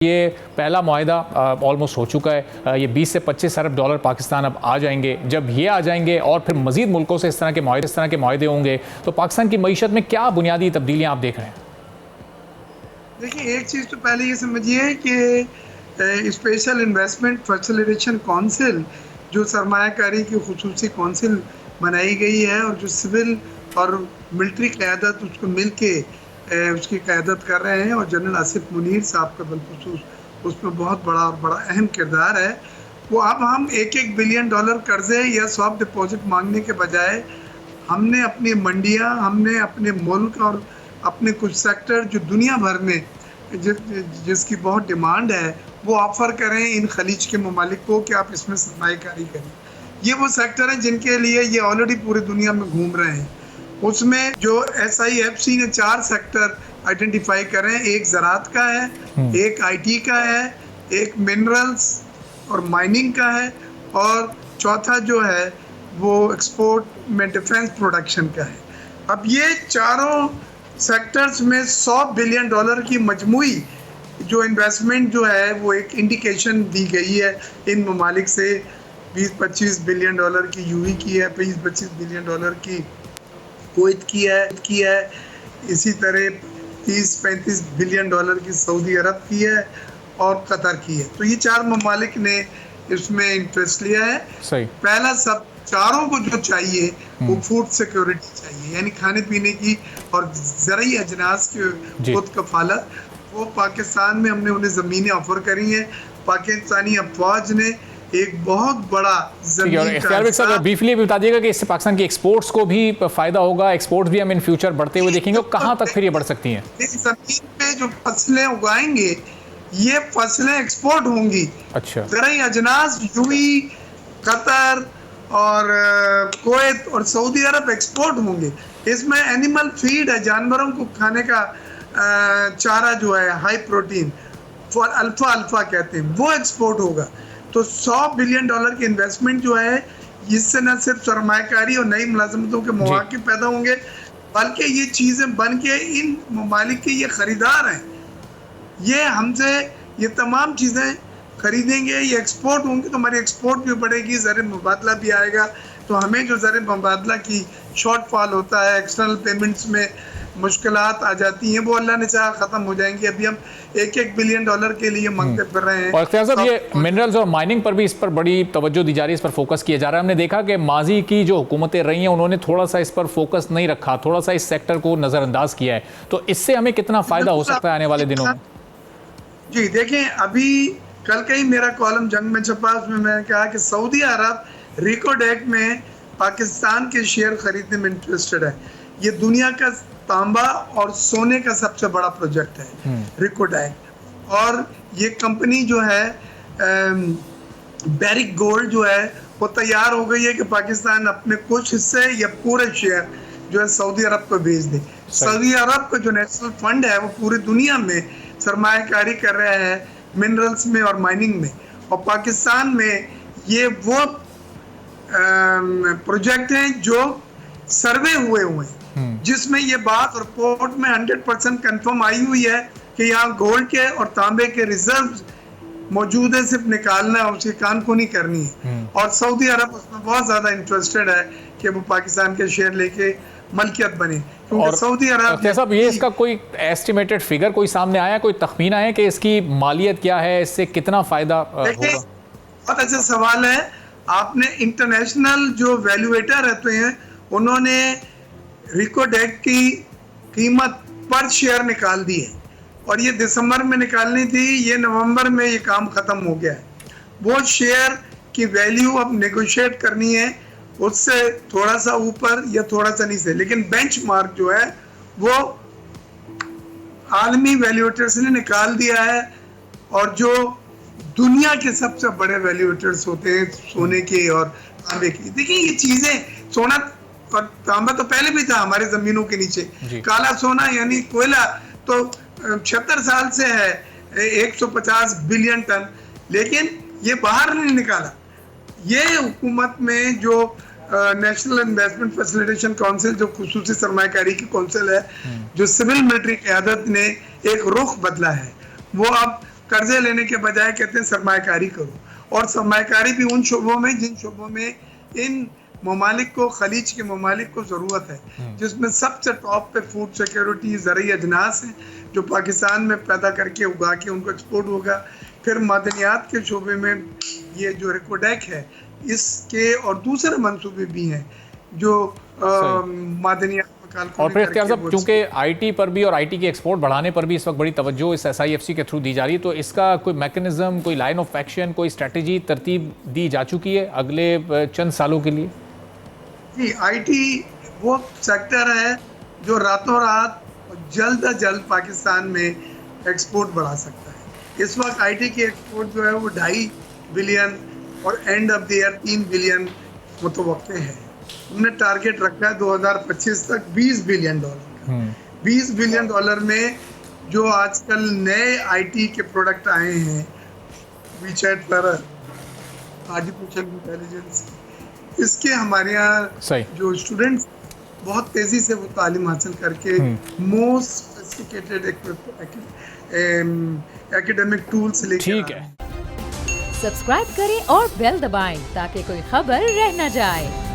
ये पहला मुआहिदा ऑलमोस्ट हो चुका है। ये 20 से 25 अरब डॉलर पाकिस्तान अब आ जाएंगे। जब ये आ जाएंगे और फिर मजीद मुल्कों से इस तरह के मुआहिदे होंगे तो पाकिस्तान की मईशत में क्या बुनियादी तब्दीलियां आप देख रहे हैं? देखिए, एक चीज़ तो पहले ये समझिए कि स्पेशल इन्वेस्टमेंट फैसिलिटेशन काउंसिल जो सरमायाकारी की खुसूसी काउंसिल बनाई गई है और जो सिविल और मिलिट्री क़यादत उसको मिल के उसकी क़यादत कर रहे हैं और जनरल आसिफ मुनीर साहब का बिलखुसूस उसमें बहुत बड़ा अहम किरदार है। वो अब हम $1-1 बिलियन कर्ज़े या सॉफ्ट डिपॉजिट मांगने के बजाय हमने अपनी मंडियां, हमने अपने मुल्क और अपने कुछ सेक्टर जो दुनिया भर में जिसकी बहुत डिमांड है वो ऑफ़र करें इन खलीज के ममालिक को कि आप इसमें सरमायाकारी करें। ये वो सेक्टर हैं जिनके लिए ये ऑलरेडी पूरी दुनिया में घूम रहे हैं। उसमें जो SIFC ने 4 सेक्टर आइडेंटिफाई करें, एक ज़राअत का है, एक IT का है, एक मिनरल्स और माइनिंग का है और चौथा जो है वो एक्सपोर्ट में डिफेंस प्रोडक्शन का है। अब ये चारों सेक्टर्स में $100 बिलियन की मजमूई जो इन्वेस्टमेंट जो है वो एक इंडिकेशन दी गई है इन ममालिक से। 20-25 बिलियन की UAE की है, 20-25 बिलियन की कुवैत की है, इसी तरह 30-35 बिलियन की सऊदी अरब की है और कतर की है। तो ये 4 ममालिक ने इसमें इंटरेस्ट लिया है। सही। पहला सब चारों को जो चाहिए वो फूड सिक्योरिटी चाहिए, यानी खाने पीने की और ज़रूरी अजनास की खुद कफालत। वो पाकिस्तान में हमने उन्हें ज़मीनें ऑफर करी हैं। पाकिस्तानी अफवाज ने एक बहुत बड़ा ब्रीफली बता दिएगा कि इससे पाकिस्तान की एक्सपोर्ट्स को भी फायदा होगा, एक्सपोर्ट्स भी हम इन फ्यूचर बढ़ते हुए देखेंगे, कहाँ तक फिर ये बढ़ सकती हैं? जमीन पे जो फसलें उगाएंगे ये फसलें एक्सपोर्ट होंगी। अच्छा। ज़रूरी अजनास UAE, कतर और कुवैत और सऊदी अरब एक्सपोर्ट होंगे। इसमें एनिमल फीड है, जानवरों को खाने का चारा जो है हाई प्रोटीन अल्फा कहते हैं, वो एक्सपोर्ट होगा। तो $100 बिलियन की इन्वेस्टमेंट जो है इससे न सिर्फ सरमायाकारी और नई मुलाजमतों के मौके पैदा होंगे बल्कि ये चीज़ें बन के इन ममालिक के ये ख़रीदार हैं, ये हमसे ये तमाम चीज़ें खरीदेंगे, ये एक्सपोर्ट होंगी तो हमारी एक्सपोर्ट भी बढ़ेगी, ज़र मुबादला भी आएगा। तो हमें जो ज़र मुबादला की शॉर्टफॉल होता है, एक्सटर्नल पेमेंट्स में मुश्किलात आ जाती हैं, वो अल्लाह ने चाहा ख़त्म हो जाएंगी। अभी हम $1-1 बिलियन के लिए मांगते फिर रहे हैं। और अख्तर साहब, ये मिनरल्स और माइनिंग पर भी इस पर बड़ी तवज्जो दी जा रही है, इस पर फोकस किया जा रहा है। हमने देखा कि माजी की जो हुकूमतें रही हैं उन्होंने थोड़ा सा इस पर फोकस नहीं रखा, थोड़ा सा इस सेक्टर को नज़रअंदाज किया है। तो इससे हमें कितना फ़ायदा हो सकता है आने वाले दिनों में? जी देखें, अभी कल का ही मेरा कॉलम जंग में छपा, उसमें मैंने कहा कि सऊदी अरब रिकोडेक में पाकिस्तान के शेयर खरीदने में इंटरेस्टेड है। ये दुनिया का तांबा और सोने का सबसे बड़ा प्रोजेक्ट है रिकोडेक। और ये कंपनी जो है बैरिक गोल्ड जो है वो तैयार हो गई है कि पाकिस्तान अपने कुछ हिस्से या पूरे शेयर जो है सऊदी अरब को भेज दे। सऊदी अरब का जो नेशनल फंड है वो पूरी दुनिया में सरमायाकारी कर रहा है मिनरल्स में और माइनिंग में, और पाकिस्तान में ये वो प्रोजेक्ट हैं जो सर्वे हुए हैं जिसमें ये बात रिपोर्ट में 100% कंफर्म आई हुई है कि यहाँ गोल्ड के और तांबे के रिजर्व मौजूद है, सिर्फ निकालना है, उसकी कानूनी करनी है। और सऊदी अरब उसमें बहुत ज़्यादा इंटरेस्टेड है कि वो पाकिस्तान के शेयर लेके मलकियत बने, क्योंकि सऊदी अरब साहब ये इसका कोई एस्टिमेटेड फिगर कोई सामने आया, कोई तखमीना है कि इसकी मालियत क्या है, इससे कितना फायदा होगा? बहुत अच्छा सवाल है। आपने इंटरनेशनल जो वैल्यूएटर रहते हैं उन्होंने रिकोडेक की कीमत पर शेयर निकाल दी है और ये दिसंबर में निकालनी थी, ये नवंबर में ये काम ख़त्म हो गया है। वो शेयर की वैल्यू अब नेगोशिएट करनी है, उससे थोड़ा सा ऊपर या थोड़ा सा नीचे, लेकिन बेंचमार्क जो है वो आलमी वैल्यूएटर्स ने निकाल दिया है। और जो दुनिया के सबसे बड़े वैल्यूएटर्स होते हैं सोने के और तांबे के, देखिए ये चीज़ें, सोना और तांबा तो पहले भी था हमारे ज़मीनों के नीचे, काला सोना यानी कोयला तो 76 साल से है 150 बिलियन टन, लेकिन ये बाहर नहीं निकाला। ये हुकूमत में जो नेशनल इन्वेस्टमेंट फैसिलिटेशन काउंसिल जो खुसूसी सरमायाकारी की काउंसिल है, जो सिविल मिलिट्री क़यादत ने एक रुख बदला है, वो अब कर्जे लेने के बजाय कहते हैं सरमायाकारी करो, और सरमायाकारी भी उन शोबों में जिन शोबों में इन ममालिक को, खलीज के ममालिक को ज़रूरत है, जिसमें सबसे टॉप पे फूड सिक्योरिटी, ज़रूरी अजनास हैं जो पाकिस्तान में पैदा करके उगा के उनको एक्सपोर्ट होगा। फिर मादनियात के शोबे में ये जो रेकोडेक है इसके और दूसरे मंसूबे भी हैं जो मादनियात। और फिर इख्तियार साहब, चूंकि आईटी पर भी और आईटी के एक्सपोर्ट बढ़ाने पर भी इस वक्त बड़ी तवज्जो इस एसआईएफसी के थ्रू दी जा रही है, तो इसका कोई मैकेनिज्म, कोई लाइन ऑफ एक्शन, कोई स्ट्रेटजी तरतीब दी जा चुकी है अगले चंद सालों के लिए? जी, आईटी वो सेक्टर है जो रातों रात जल्द अज जल्द पाकिस्तान में एक्सपोर्ट बढ़ा सकता है। इस वक्त आईटी की एक्सपोर्ट जो है वो 2.5 बिलियन और end of the year 3 billion मुतवक्के है। हमने टारगेट रखा है 2025 तक $20 बिलियन का। $20 बिलियन में जो आजकल नए आईटी के प्रोडक्ट आए हैं, वीचैट पर, आर्टिफिशियल इंटेलिजेंस, इसके हमारे यहाँ जो स्टूडेंट्स बहुत तेजी से वो तालीम हासिल करके मोस्ट सोफिस्टिकेटेड एकेडमिक टूल्स लेके। ठीक है, सब्सक्राइब करें और बेल दबाएं ताकि कोई खबर रह न जाए।